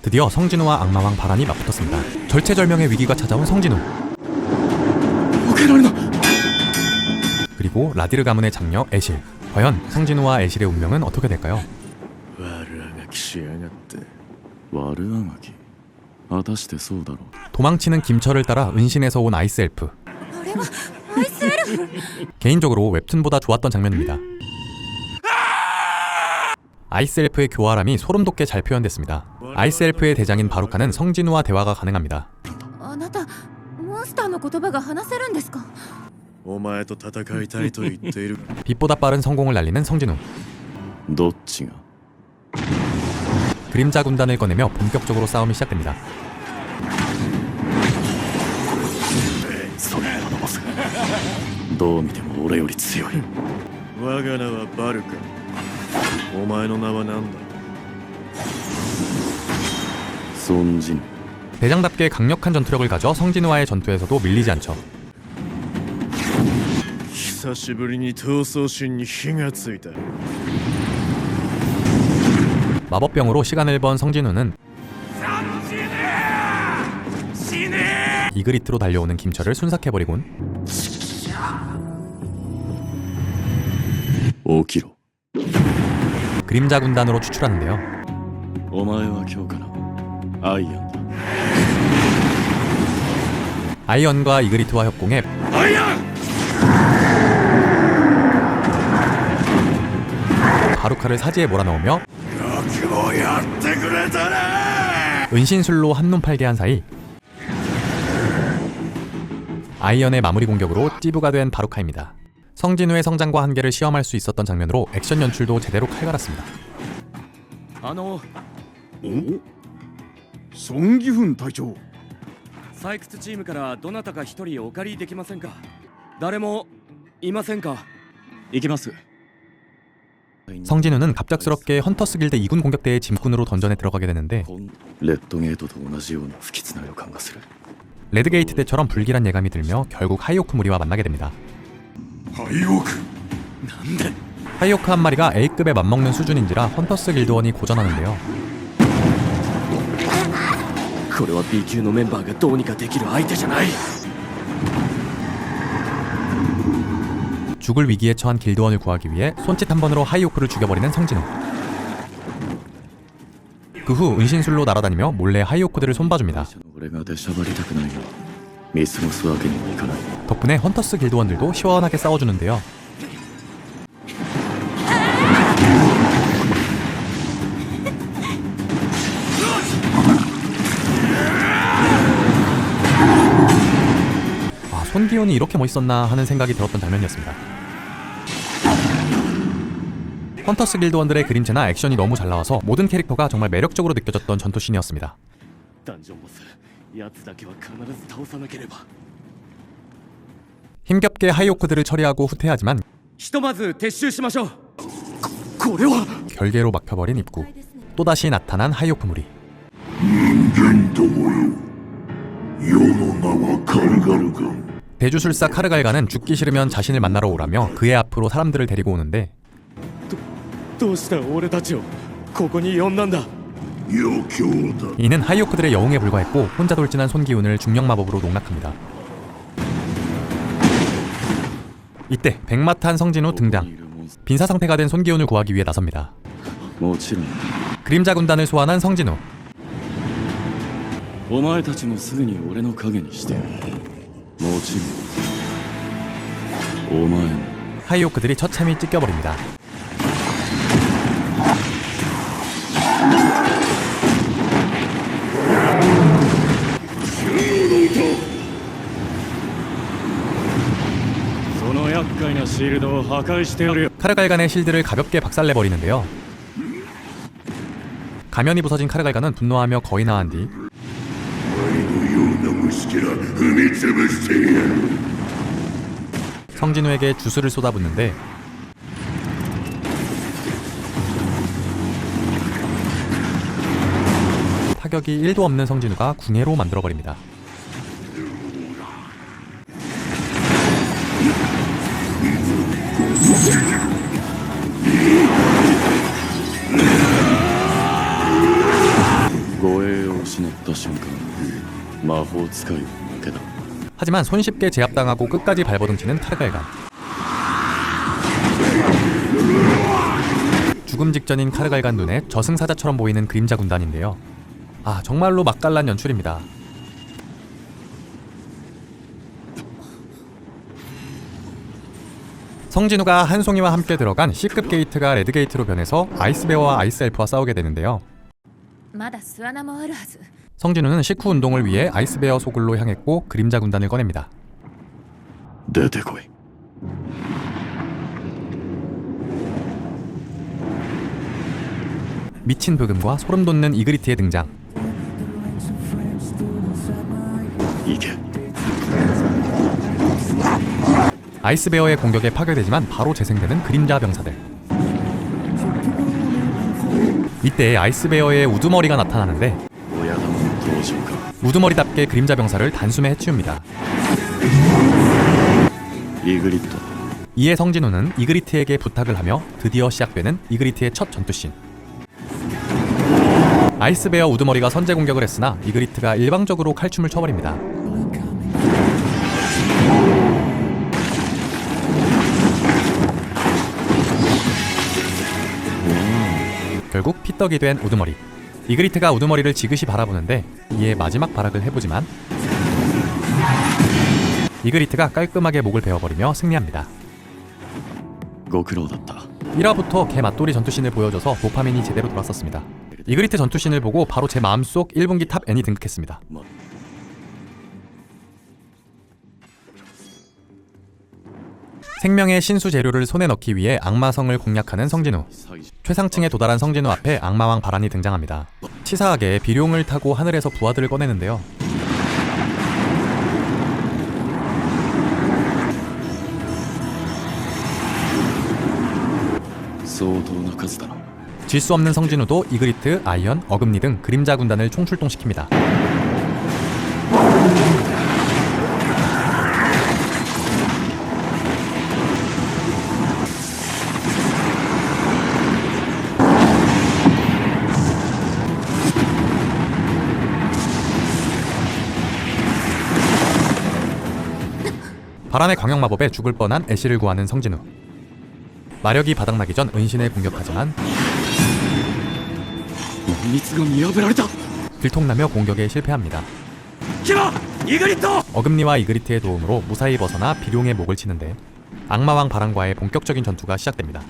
드디어 성진우와 악마왕 바란이 맞붙었습니다. 절체절명의 위기가 찾아온 성진우. 그리고 라디르 가문의 장녀 애실. 과연 성진우와 애실의 운명은 어떻게 될까요? 도망치는 김철을 따라 은신에서 온 아이스 엘프. 개인적으로 웹툰보다 좋았던 장면입니다. 아이스 엘프의 교활함이 소름 돋게 잘 표현됐습니다. 아이스 엘프의 대장인 바루카는 성진우와 대화가 가능합니다. 빛보다 빠른 성공을 날리는 성진우. 그림자 군단을 꺼내며 본격적으로 싸움이 시작됩니다. 대장답게 강력한 전투력을 가져 성진우와의 전투에서도 밀리지 않죠. 마법병으로 시간을 번 성진우는 이그리트로 달려오는 김철을 순삭해버리곤 그림자 군단으로 추출하는데요. 아이언과 이그리트와 협공해 바루카를 사지에 몰아넣으며 은신술로 한눈 팔게 한 사이 아이언의 마무리 공격으로 찌부가 된 바루카입니다. 성진우의 성장과 한계를 시험할 수 있었던 장면으로 액션 연출도 제대로 칼갈았습니다. 성기훈隊長 採掘チームからどなたか一人お借りできませんか。誰もいませんか。行きます。 성진우는 갑작스럽게 헌터스 길드 2군 공격대의 짐꾼으로 던전에 들어가게 되는데 레드게이트 때처럼 불길한 예감이 들며 결국 하이오크 무리와 만나게 됩니다. 하이오크 한 마리가 A급에 맞먹는 수준인지라 헌터스 길드원이 고전하는데요. 죽을 위기에 처한 길드원을 구하기 위해 손짓 한 번으로 하이오크를 죽여버리는 성진우. 그 후 은신술로 날아다니며 몰래 하이오크들을 손봐줍니다. 덕분에 헌터스 길드원들도 시원하게 싸워주는데요. 손기훈이 이렇게 멋있었나 하는 생각이 들었던 장면이었습니다. 헌터스 길드원들의 그림체나 액션이 너무 잘 나와서 모든 캐릭터가 정말 매력적으로 느껴졌던 전투씬이었습니다. 힘겹게 하이오크들을 처리하고 후퇴하지만 결계로 막혀버린 입구. 또다시 나타난 하이오크 무리. 대주술사 카르갈가는 죽기 싫으면 자신을 만나러 오라며 그의 앞으로 사람들을 데리고 오는데 이는 하이오크들의 영웅에 불과했고 혼자 돌진한 손기훈을 중력마법으로 농락합니다. 이때 백마탄 성진우 등장. 빈사 상태가 된 손기훈을 구하기 위해 나섭니다. 그림자 군단을 소환한 성진우. 하이오크들이 처참히 찢겨버립니다. 카르갈간의 실드를 가볍게 박살내버리는데요. 가면이 부서진 카르갈간은 분노하며 거의 나은 뒤 성진우에게 주술을 쏟아붓는데 타격이 1도 없는 성진우가 궁예로 만들어버립니다. 栄を失った瞬間魔法使いは負けだ 하지만 손쉽게 제압당하고 끝까지 발버둥치는 카르갈간. 죽음 직전인 카르갈간 눈에 저승사자처럼 보이는 그림자 군단인데요. 아, 정말로 맛깔난 연출입니다. 성진우가 한송이와 함께 들어간 C급 게이트가 레드 게이트로 변해서 아이스베어와 아이스엘프와 싸우게 되는데요. まだ巣穴もあるはず 성진우는 식후 운동을 위해 아이스베어 소굴로 향했고 그림자 군단을 꺼냅니다. 出てこい 미친 브금과 소름 돋는 이그리트의 등장. 行け 아이스베어의 공격에 파괴되지만 바로 재생되는 그림자 병사들. 이때 아이스베어의 우두머리가 나타나는데 親玉の登場か 우두머리답게 그림자 병사를 단숨에 해치웁니다. イグリット 이에 성진우는 이그리트에게 부탁을 하며 드디어 시작되는 이그리트의 첫 전투씬. 아이스베어 우두머리가 선제 공격을 했으나 이그리트가 일방적으로 칼춤을 춰버립니다. 결국 피떡이 된 우두머리. 이그리트가 우두머리를 지그시 바라보는데 이에 마지막 발악을 해보지만 이그리트가 깔끔하게 목을 베어버리며 승리합니다. ご苦労だった 1화부터 개 맞돌이 전투씬을 보여줘서 도파민이 제대로 돌았었습니다. 이그리트 전투씬을 보고 바로 제 마음속 1분기 탑 N이 등극했습니다. 생명의 신수 재료를 손에 넣기 위해 악마성을 공략하는 성진우. 최상층에 도달한 성진우 앞에 악마왕 바란이 등장합니다. 치사하게 비룡을 타고 하늘에서 부하들을 꺼내는데요. 질 수 없는 성진우도 이그리트, 아이언, 어금니 등 그림자 군단을 총출동시킵니다. 바람의 광역 마법에 죽을 뻔한 애쉬를 구하는 성진우. 마력이 바닥나기 전 은신을 공격하지만 들통나며 공격에 실패합니다. 어금니와 이그리트의 도움으로 무사히 벗어나 비룡의 목을 치는데 악마왕 바람과의 본격적인 전투가 시작됩니다.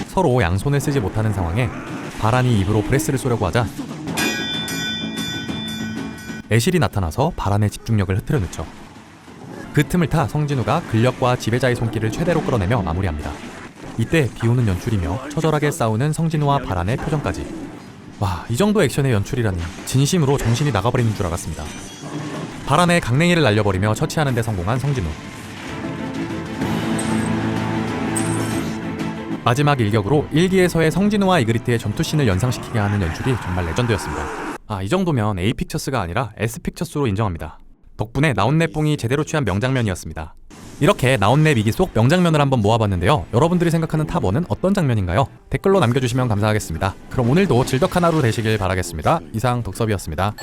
서로 양손을 쓰지 못하는 상황에 바란이 입으로 브레스를 쏘려고 하자 애실이 나타나서 바란의 집중력을 흐트려 놓죠. 그 틈을 타 성진우가 근력과 지배자의 손길을 최대로 끌어내며 마무리합니다. 이때 비오는 연출이며 처절하게 싸우는 성진우와 바란의 표정까지. 와, 이 정도 액션의 연출이라니 진심으로 정신이 나가버리는 줄 알았습니다. 바란의 강냉이를 날려버리며 처치하는 데 성공한 성진우. 마지막 일격으로 1기에서의 성진우와 이그리트의 전투씬을 연상시키게 하는 연출이 정말 레전드였습니다. 아, 이 정도면 A픽처스가 아니라 S픽처스로 인정합니다. 덕분에 나온랩뽕이 제대로 취한 명장면이었습니다. 이렇게 나온랩 2기 속 명장면을 한번 모아봤는데요. 여러분들이 생각하는 탑1은 어떤 장면인가요? 댓글로 남겨주시면 감사하겠습니다. 그럼 오늘도 질덕한 하루 되시길 바라겠습니다. 이상 덕섭이었습니다.